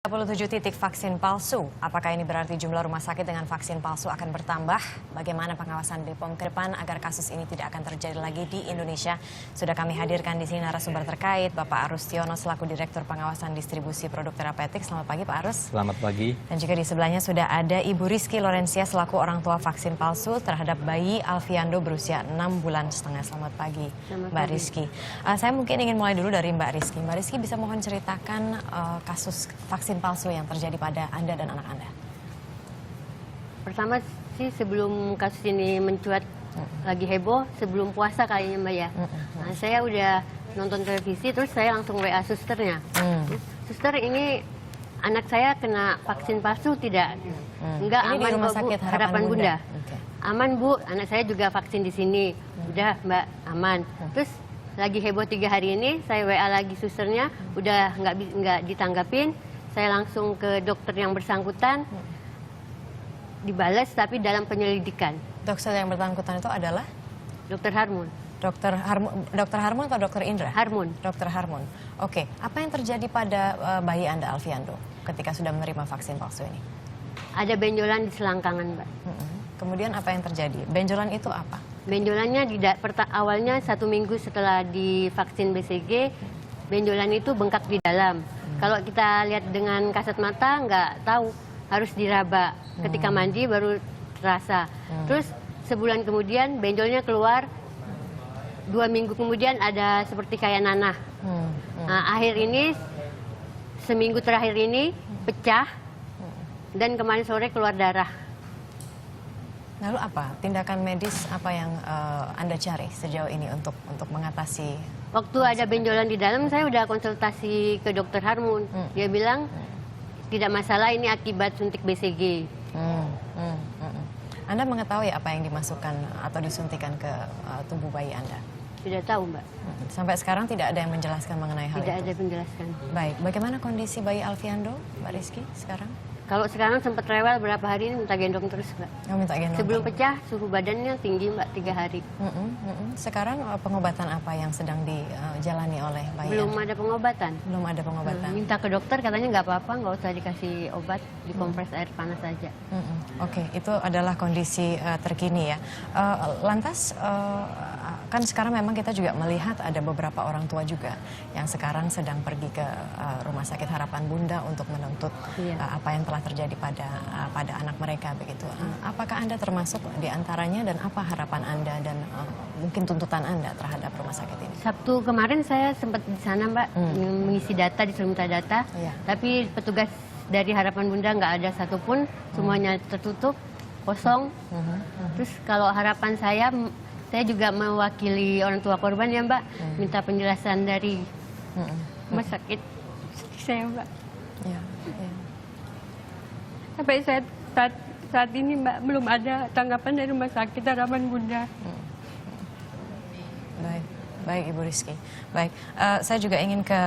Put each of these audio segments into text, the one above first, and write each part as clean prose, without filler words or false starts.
37 titik vaksin palsu. Apakah ini berarti jumlah rumah sakit dengan vaksin palsu akan bertambah? Bagaimana pengawasan BPOM ke depan agar kasus ini tidak akan terjadi lagi di Indonesia? Sudah kami hadirkan di sini narasumber terkait, Bapak Arus Tiono selaku Direktur Pengawasan Distribusi Produk Terapeutik. Selamat pagi Pak Arus. Selamat pagi. Dan juga di sebelahnya sudah ada Ibu Rizky Lorencia selaku orang tua vaksin palsu terhadap bayi Alfiando berusia 6,5 bulan. Selamat pagi Mbak Rizky. Saya mungkin ingin mulai dulu dari Mbak Rizky. Mbak Rizky bisa mohon ceritakan kasus vaksin palsu yang terjadi pada Anda dan anak Anda? Pertama sih sebelum kasus ini mencuat lagi heboh, sebelum puasa kayaknya Mbak ya. Nah, saya udah nonton televisi terus saya langsung WA susternya. Suster, ini anak saya kena vaksin palsu tidak? Enggak, ini aman di rumah kok, Bu. sakit Harapan Bunda. Okay. Aman Bu, anak saya juga vaksin di sini. Udah Mbak, aman. Terus lagi heboh 3 hari ini, saya WA lagi susternya, udah nggak ditanggapin. Saya langsung ke dokter yang bersangkutan, dibalas tapi dalam penyelidikan. Dokter yang bersangkutan itu adalah? Dokter Harmun. Dokter Harmun atau Dokter Indra? Harmun. Dokter Harmun. Oke, apa yang terjadi pada bayi Anda Alfiando ketika sudah menerima vaksin palsu ini? Ada benjolan di selangkangan, Mbak. Kemudian apa yang terjadi? Benjolan itu apa? Benjolannya awalnya 1 minggu setelah divaksin BCG, benjolan itu bengkak di dalam. Kalau kita lihat dengan kasat mata nggak tahu, harus diraba. Ketika mandi baru terasa. Terus sebulan kemudian benjolnya keluar, 2 minggu kemudian ada seperti kayak nanah. Nah, akhir ini, seminggu terakhir ini pecah dan kemarin sore keluar darah. Lalu apa tindakan medis apa yang Anda cari sejauh ini untuk mengatasi? Waktu ada benjolan di dalam, saya udah konsultasi ke dokter Harmun. Dia bilang tidak masalah, ini akibat suntik BCG. Anda mengetahui apa yang dimasukkan atau disuntikan ke tubuh bayi Anda? Sudah tahu, Mbak. Sampai sekarang tidak ada yang menjelaskan mengenai hal Tidak itu? ada penjelasan. Baik, bagaimana kondisi bayi Alfiando, Mbak Rizky, sekarang? Kalau sekarang sempat rewel berapa hari ini minta gendong terus, Mbak. Oh, minta gendong. Sebelum pecah, suhu badannya tinggi, Mbak, 3 hari. Sekarang pengobatan apa yang sedang dijalani oleh bayi Belum Anda? ada pengobatan. Belum ada pengobatan? Minta ke dokter, katanya nggak apa-apa, nggak usah dikasih obat, dikompres air panas saja. Oke, itu adalah kondisi terkini ya. Lantas, kan sekarang memang kita juga melihat ada beberapa orang tua juga yang sekarang sedang pergi ke Rumah Sakit Harapan Bunda untuk menuntut apa yang telah terjadi pada anak mereka begitu. Apakah Anda termasuk di antaranya dan apa harapan Anda dan mungkin tuntutan Anda terhadap rumah sakit ini? Sabtu kemarin saya sempat di sana, Mbak, mengisi data, disuruh minta data, tapi petugas dari Harapan Bunda nggak ada satupun, semuanya tertutup, kosong. Terus kalau harapan saya juga mewakili orang tua korban ya, Mbak, minta penjelasan dari rumah sakit saya, Mbak. Sampai saat ini, Mbak, belum ada tanggapan dari rumah sakit Harapan Bunda. Baik Ibu Rizky. Baik, saya juga ingin ke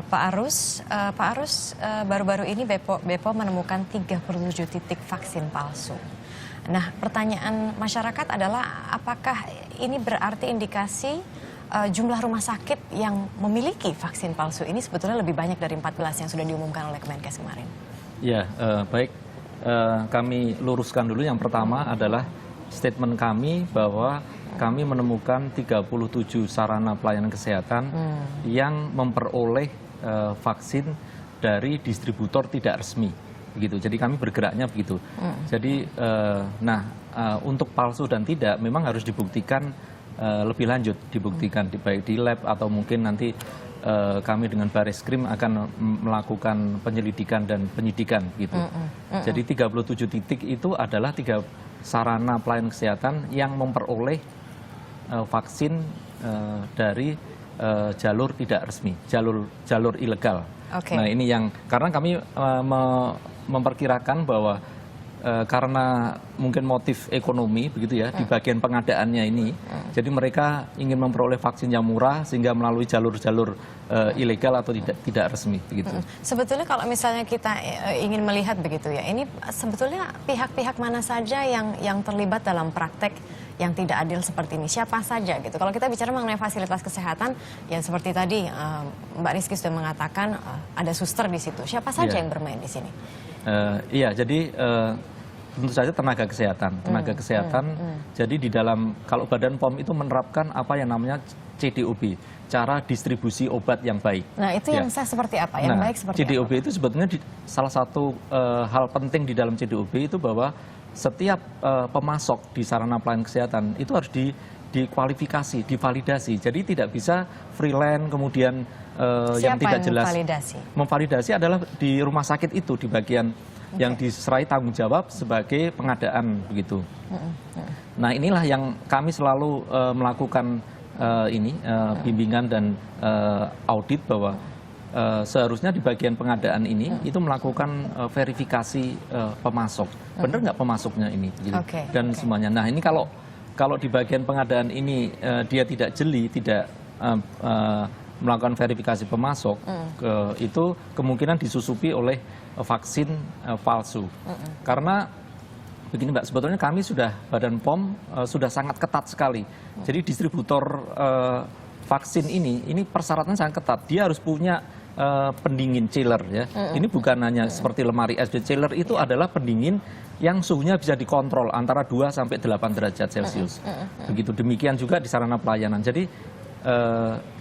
Pak Arus. Pak Arus, baru-baru ini BPOM menemukan 37 titik vaksin palsu. Nah, pertanyaan masyarakat adalah apakah ini berarti indikasi jumlah rumah sakit yang memiliki vaksin palsu ini sebetulnya lebih banyak dari 14 yang sudah diumumkan oleh Kemenkes kemarin? Ya, baik. Kami luruskan dulu. Yang pertama adalah statement kami bahwa kami menemukan 37 sarana pelayanan kesehatan yang memperoleh vaksin dari distributor tidak resmi. Begitu. Jadi kami bergeraknya begitu. Jadi, untuk palsu dan tidak memang harus dibuktikan lebih lanjut, dibuktikan baik di lab atau mungkin nanti kami dengan Bareskrim akan melakukan penyelidikan dan penyidikan gitu. Jadi 37 titik itu adalah 3 sarana pelayanan kesehatan yang memperoleh vaksin dari jalur tidak resmi, jalur ilegal. Nah, ini yang karena kami memperkirakan bahwa karena mungkin motif ekonomi begitu ya di bagian pengadaannya ini, jadi mereka ingin memperoleh vaksin yang murah sehingga melalui jalur-jalur ilegal atau tidak resmi begitu. Sebetulnya kalau misalnya kita ingin melihat begitu ya, ini sebetulnya pihak-pihak mana saja yang terlibat dalam praktek yang tidak adil seperti ini? Siapa saja gitu? Kalau kita bicara mengenai fasilitas kesehatan, ya seperti tadi Mbak Rizky sudah mengatakan ada suster di situ. Siapa saja yang bermain di sini? Iya, jadi tentu saja tenaga kesehatan. Jadi di dalam, kalau Badan POM itu menerapkan apa yang namanya CDOB, cara distribusi obat yang baik. Nah itu yang saya seperti apa? Yang baik seperti CDOB apa? itu sebetulnya salah satu hal penting di dalam CDOB itu bahwa setiap pemasok di sarana pelayanan kesehatan itu harus dikualifikasi, divalidasi. Jadi tidak bisa freelance kemudian yang tidak jelas. Memvalidasi adalah di rumah sakit itu, di bagian yang diserai tanggung jawab sebagai pengadaan begitu. Nah inilah yang kami selalu melakukan bimbingan dan audit bahwa seharusnya di bagian pengadaan ini itu melakukan verifikasi pemasok, benar nggak pemasoknya ini, gitu. Dan semuanya. Nah ini kalau di bagian pengadaan ini dia tidak jeli, tidak melakukan verifikasi pemasok, itu kemungkinan disusupi oleh vaksin palsu. Karena begini Mbak, sebetulnya kami sudah, Badan POM sudah sangat ketat sekali. Jadi distributor vaksin ini persyaratan sangat ketat. Dia harus punya pendingin chiller ya. Ini bukan hanya seperti lemari es. Chiller itu adalah pendingin yang suhunya bisa dikontrol antara 2 sampai 8 derajat Celcius. Begitu demikian juga di sarana pelayanan. Jadi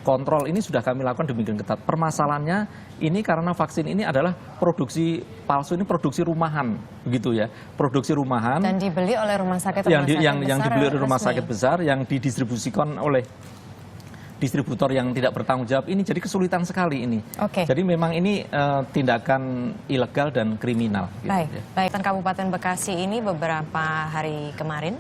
kontrol ini sudah kami lakukan demikian ketat. Permasalahannya ini karena vaksin ini adalah produksi palsu, ini produksi rumahan, begitu ya, produksi rumahan. Dan dibeli oleh rumah sakit yang dibeli oleh rumah sakit besar, yang didistribusikan oleh distributor yang tidak bertanggung jawab ini, jadi kesulitan sekali ini. Jadi memang ini tindakan ilegal dan kriminal. Baik, gitu, ya. Baik. Kabupaten Bekasi ini beberapa hari kemarin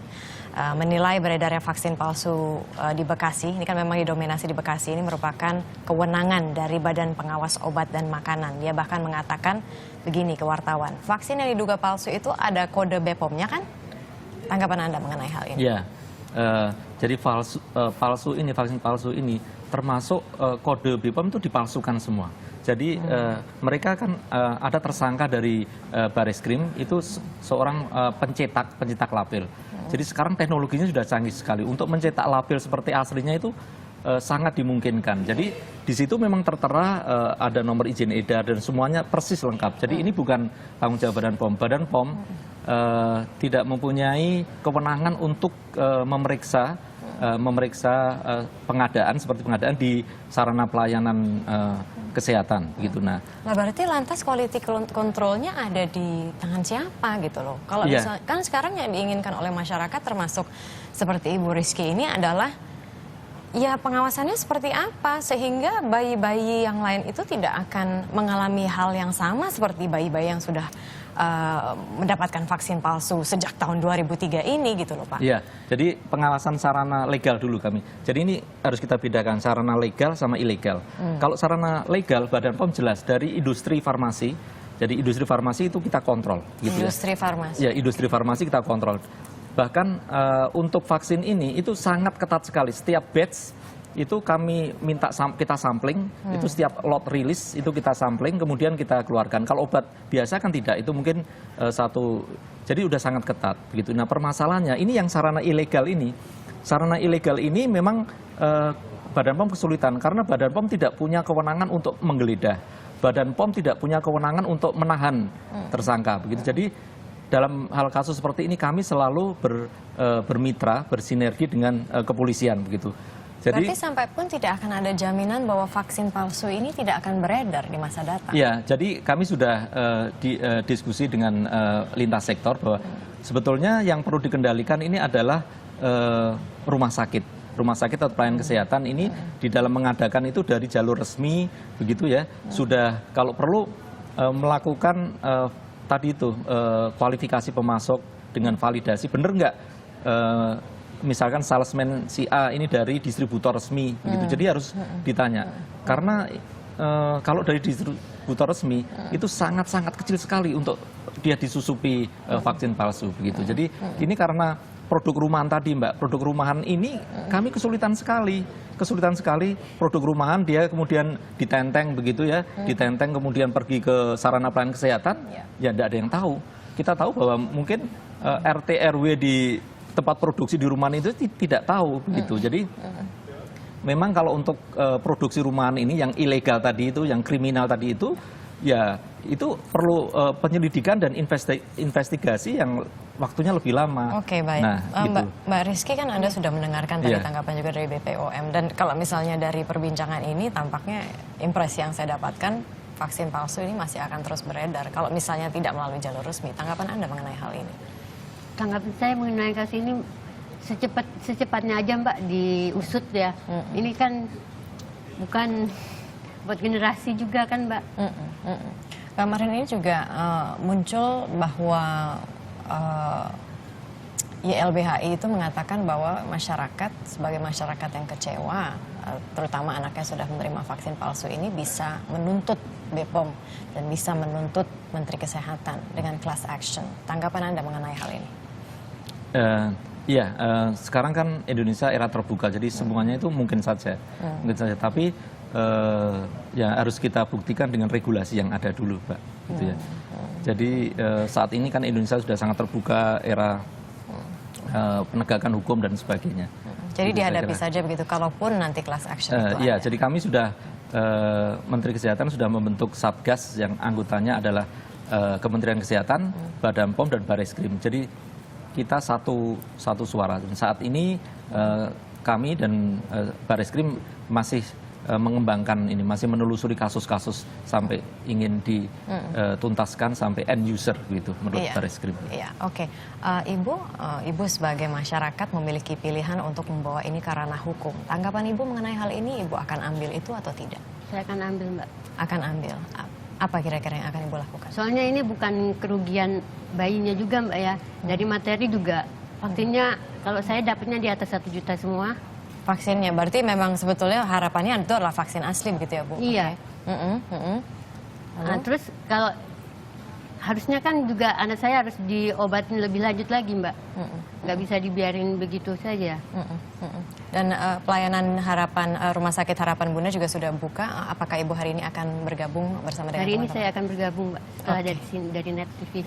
menilai beredarnya vaksin palsu di Bekasi, ini kan memang didominasi di Bekasi, ini merupakan kewenangan dari Badan Pengawas Obat dan Makanan. Dia bahkan mengatakan begini ke wartawan, vaksin yang diduga palsu itu ada kode BPOM-nya kan? Tanggapan Anda mengenai hal ini? Ya, jadi vaksin palsu ini termasuk kode BPOM itu dipalsukan semua. Jadi mereka kan ada tersangka dari Bareskrim itu seorang pencetak label. Jadi sekarang teknologinya sudah canggih sekali. Untuk mencetak label seperti aslinya itu sangat dimungkinkan. Jadi di situ memang tertera ada nomor izin edar dan semuanya persis lengkap. Jadi ini bukan tanggung jawab Badan POM. Badan POM tidak mempunyai kewenangan untuk memeriksa pengadaan seperti pengadaan di sarana pelayanan kesehatan gitu. Nah, berarti lantas quality controlnya ada di tangan siapa gitu loh? Kalau misalnya kan sekarang yang diinginkan oleh masyarakat termasuk seperti Ibu Rizky ini adalah ya pengawasannya seperti apa sehingga bayi-bayi yang lain itu tidak akan mengalami hal yang sama seperti bayi-bayi yang sudah mendapatkan vaksin palsu sejak tahun 2003 ini gitu loh Pak. Iya, jadi pengawasan sarana legal dulu kami. Jadi ini harus kita bedakan sarana legal sama ilegal. Kalau sarana legal Badan POM jelas dari industri farmasi. Jadi industri farmasi itu kita kontrol gitu. Industri farmasi. Ya, industri farmasi kita kontrol. Bahkan untuk vaksin ini itu sangat ketat sekali. Setiap batch itu kami minta kita sampling, itu setiap lot rilis itu kita sampling, kemudian kita keluarkan. Kalau obat biasa kan tidak, itu mungkin jadi udah sangat ketat begitu. Nah permasalahannya ini yang sarana ilegal ini memang Badan POM kesulitan karena Badan POM tidak punya kewenangan untuk menggeledah. Badan POM tidak punya kewenangan untuk menahan tersangka begitu. Jadi dalam hal kasus seperti ini kami selalu bermitra, bersinergi dengan kepolisian begitu. Berarti sampai pun tidak akan ada jaminan bahwa vaksin palsu ini tidak akan beredar di masa datang. Ya, jadi kami sudah diskusi dengan lintas sektor bahwa sebetulnya yang perlu dikendalikan ini adalah rumah sakit atau pelayanan kesehatan ini di dalam mengadakan itu dari jalur resmi begitu ya. Sudah kalau perlu melakukan tadi itu kualifikasi pemasok dengan validasi benar nggak misalkan salesman si A ini dari distributor resmi begitu. Jadi harus ditanya karena kalau dari distributor resmi itu sangat-sangat kecil sekali untuk dia disusupi vaksin palsu begitu. Jadi ini karena produk rumahan tadi Mbak, produk rumahan ini kami kesulitan sekali produk rumahan dia kemudian ditenteng begitu ya, ditenteng kemudian pergi ke sarana pelayanan kesehatan ya tidak ada yang tahu. Kita tahu bahwa mungkin RT RW di tempat produksi di rumahan itu tidak tahu begitu. Jadi memang kalau untuk produksi rumahan ini yang ilegal tadi itu, yang kriminal tadi itu, ya itu perlu penyelidikan dan investigasi yang waktunya lebih lama. Oke, baik. Nah, gitu. Mbak Rizky, kan Anda sudah mendengarkan tadi tanggapan juga dari BPOM, dan kalau misalnya dari perbincangan ini tampaknya impresi yang saya dapatkan vaksin palsu ini masih akan terus beredar kalau misalnya tidak melalui jalur resmi. Tanggapan Anda mengenai hal ini? Tanggapan saya mengenai kasus ini secepatnya aja Mbak diusut ya. Ini kan bukan buat generasi juga kan Mbak. Kemarin ini juga muncul bahwa YLBHI itu mengatakan bahwa masyarakat sebagai masyarakat yang kecewa, terutama anaknya sudah menerima vaksin palsu ini, bisa menuntut BPOM dan bisa menuntut Menteri Kesehatan dengan class action. Tanggapan Anda mengenai hal ini? Sekarang kan Indonesia era terbuka, jadi semuanya itu mungkin saja. Tapi ya harus kita buktikan dengan regulasi yang ada dulu, Pak. Gitu ya. Jadi saat ini kan Indonesia sudah sangat terbuka, era penegakan hukum dan sebagainya. Jadi dihadapi saja begitu, kalaupun nanti class action itu iya, ada. jadi kami sudah, Menteri Kesehatan sudah membentuk Satgas yang anggotanya adalah Kementerian Kesehatan, Badan POM, dan Bareskrim. Jadi kita satu suara. Dan saat ini kami dan Bareskrim masih mengembangkan ini, masih menelusuri kasus-kasus sampai ingin dituntaskan sampai end user gitu menurut Bareskrim. Iya, oke. Ibu sebagai masyarakat memiliki pilihan untuk membawa ini ke ranah hukum. Tanggapan Ibu mengenai hal ini, Ibu akan ambil itu atau tidak? Saya akan ambil Mbak. Akan ambil. Apa kira-kira yang akan Ibu lakukan? Soalnya ini bukan kerugian bayinya juga Mbak ya. Dari materi juga. Vaksinnya kalau saya dapatnya di atas 1 juta semua. Vaksinnya, berarti memang sebetulnya harapannya itu adalah vaksin asli begitu ya Bu? Iya. Nah, terus kalau harusnya kan juga anak saya harus diobatin lebih lanjut lagi Mbak. Nggak bisa dibiarin begitu saja. Dan pelayanan Rumah Sakit Harapan Bunda juga sudah buka. Apakah Ibu hari ini akan bergabung bersama dengan Hari ini teman-teman? saya akan bergabung Mbak setelah dari Net TV.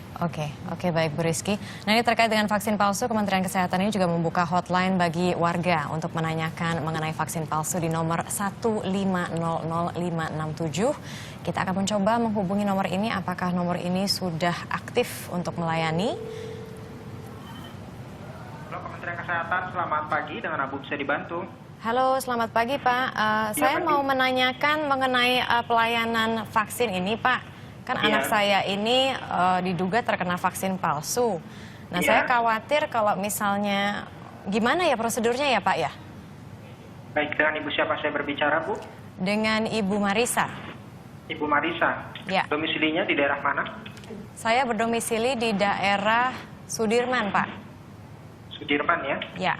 Oke, baik Bu Rizky. Nah, ini terkait dengan vaksin palsu, Kementerian Kesehatan ini juga membuka hotline bagi warga untuk menanyakan mengenai vaksin palsu di nomor 1500567. Kita akan mencoba menghubungi nomor ini. Apakah nomor ini sudah aktif untuk melayani? Halo Kementerian Kesehatan, selamat pagi. Dengan Abu bisa dibantu. Halo, selamat pagi Pak. Saya mau menanyakan mengenai pelayanan vaksin ini Pak. Kan anak saya ini diduga terkena vaksin palsu. Nah, saya khawatir kalau misalnya, gimana ya prosedurnya ya Pak ya? Baik, dengan Ibu siapa saya berbicara Bu? Dengan Ibu Marisa. Ibu Marisa. Ya. Domisilinya di daerah mana? Saya berdomisili di daerah Sudirman Pak. Sudirman ya? Ya.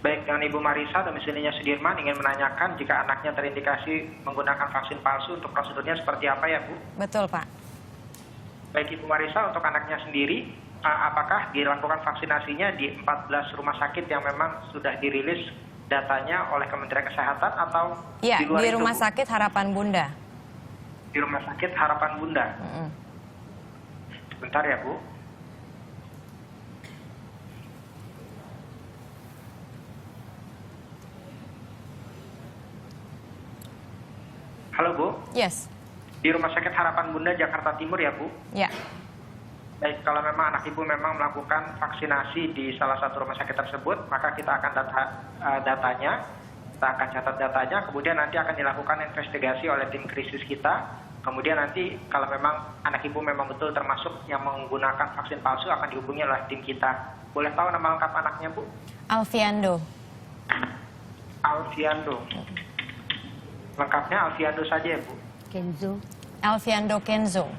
Baik, dengan Ibu Marisa, domisilinya Sudirman, ingin menanyakan jika anaknya terindikasi menggunakan vaksin palsu, untuk prosedurnya seperti apa ya Bu? Betul Pak. Baik Ibu Marisa, untuk anaknya sendiri, apakah dilakukan vaksinasinya di 14 rumah sakit yang memang sudah dirilis datanya oleh Kementerian Kesehatan atau Ya, di luar di itu, Rumah Bu? Sakit Harapan Bunda. Di Rumah Sakit Harapan Bunda. Bentar ya Bu. Halo Bu, Yes. di Rumah Sakit Harapan Bunda Jakarta Timur ya Bu? Ya. Baik, kalau memang anak Ibu memang melakukan vaksinasi di salah satu rumah sakit tersebut, maka kita akan datanya, kita akan catat datanya, kemudian nanti akan dilakukan investigasi oleh tim krisis kita. Kemudian nanti kalau memang anak Ibu memang betul termasuk yang menggunakan vaksin palsu, akan dihubungi oleh tim kita. Boleh tahu nama lengkap anaknya Bu? Alfiando. Alfiando. Lengkapnya Alfiando saja ya Bu? Kenzo. Alfiando Kenzo.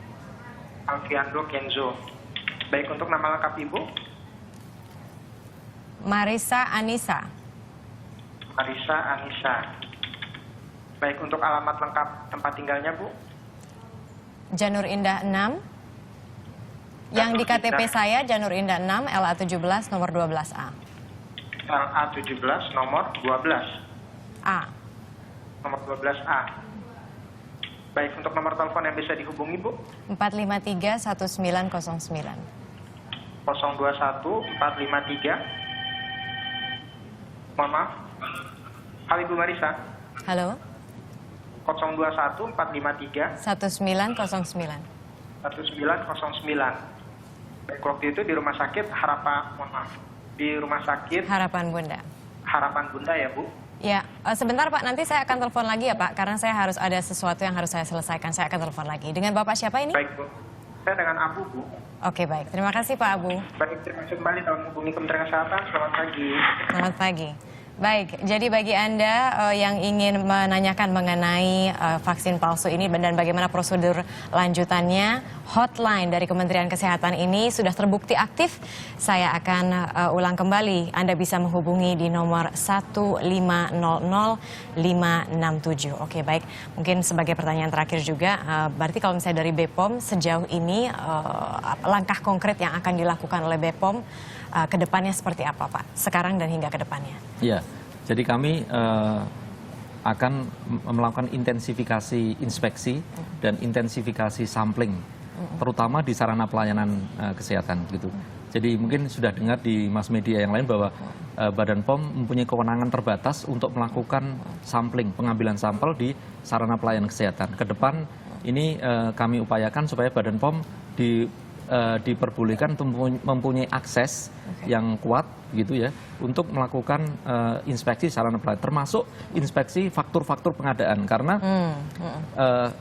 Alfiando Kenzo. Baik, untuk nama lengkap Ibu? Marisa Anissa. Marisa Anissa. Baik, untuk alamat lengkap tempat tinggalnya Bu? Janur Indah 6. Yang di KTP saya Janur Indah 6, LA 17 nomor 12A. LA 17 nomor 12. A. Nomor 12A. Baik, untuk nomor telepon yang bisa dihubungi Bu? 453 1909. 021 453 Mohon maaf. Halo Ibu Marisa. Halo. 021 453 1909. 1909. Baik, waktu itu di rumah sakit di rumah sakit Harapan Bunda. Harapan Bunda ya Bu. Ya, sebentar Pak, nanti saya akan telepon lagi ya Pak, karena saya harus ada sesuatu yang harus saya selesaikan. Saya akan telepon lagi. Dengan Bapak siapa ini? Baik Bu, saya dengan Abu Bu. Oke baik, terima kasih Pak Abu. Baik, terima kasih kembali dalam menghubungi Kementerian Kesehatan. Selamat pagi. Selamat pagi. Baik, jadi bagi Anda yang ingin menanyakan mengenai vaksin palsu ini dan bagaimana prosedur lanjutannya, hotline dari Kementerian Kesehatan ini sudah terbukti aktif. Saya akan ulang kembali, Anda bisa menghubungi di nomor 1500567. Oke baik, mungkin sebagai pertanyaan terakhir juga, berarti kalau misalnya dari BPOM sejauh ini langkah konkret yang akan dilakukan oleh BPOM ke depannya seperti apa Pak? Sekarang dan hingga ke depannya. Ya, jadi kami akan melakukan intensifikasi inspeksi dan intensifikasi sampling, terutama di sarana pelayanan kesehatan gitu. Jadi mungkin sudah dengar di mass media yang lain bahwa Badan POM mempunyai kewenangan terbatas untuk melakukan sampling, pengambilan sampel di sarana pelayanan kesehatan. Ke depan ini kami upayakan supaya Badan POM diperbolehkan mempunyai akses yang kuat gitu ya untuk melakukan inspeksi sarana pelayanan, termasuk inspeksi faktur-faktur pengadaan, karena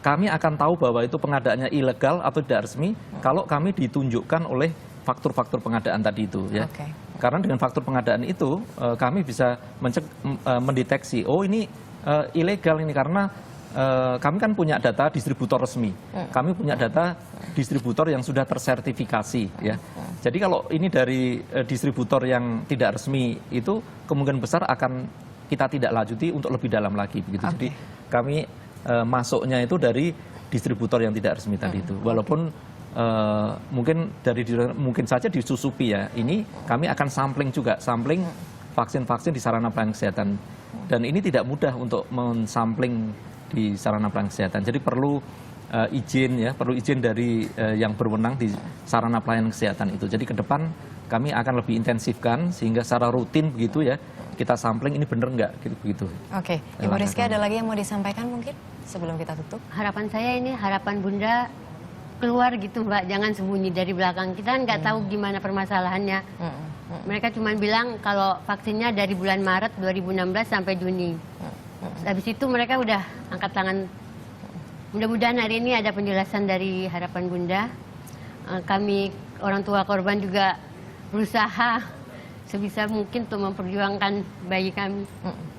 kami akan tahu bahwa itu pengadaannya ilegal atau tidak resmi kalau kami ditunjukkan oleh faktur-faktur pengadaan tadi itu ya. Karena dengan faktur pengadaan itu kami bisa mendeteksi, oh ini ilegal ini karena kami kan punya data distributor resmi, kami punya data distributor yang sudah tersertifikasi ya. Jadi kalau ini dari distributor yang tidak resmi itu kemungkinan besar akan kita tidak lanjuti untuk lebih dalam lagi begitu. Jadi kami masuknya itu dari distributor yang tidak resmi tadi itu. Walaupun mungkin saja disusupi ya. Ini kami akan sampling juga, sampling vaksin-vaksin di sarana pelayanan kesehatan. Dan ini tidak mudah untuk mensampling di sarana pelayanan kesehatan. Jadi perlu izin ya, perlu izin dari yang berwenang di sarana pelayanan kesehatan itu. Jadi ke depan kami akan lebih intensifkan sehingga secara rutin begitu ya, kita sampling ini benar nggak gitu. Oke, Ibu Rizky ada lagi yang mau disampaikan mungkin sebelum kita tutup? Harapan saya ini, harapan Bunda keluar gitu Mbak, jangan sembunyi dari belakang. Kita nggak tahu gimana permasalahannya. Mereka cuma bilang kalau vaksinnya dari bulan Maret 2016 sampai Juni. Habis itu mereka udah angkat tangan. Mudah-mudahan hari ini ada penjelasan dari harapan Bunda. Kami orang tua korban juga berusaha sebisa mungkin untuk memperjuangkan bayi kami.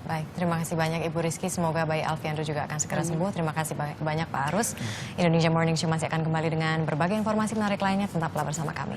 Baik, terima kasih banyak Ibu Rizky. Semoga bayi Alfiandro juga akan segera sembuh. Terima kasih banyak Pak Arus. Indonesia Morning Show masih akan kembali dengan berbagai informasi menarik lainnya. Tetaplah bersama kami.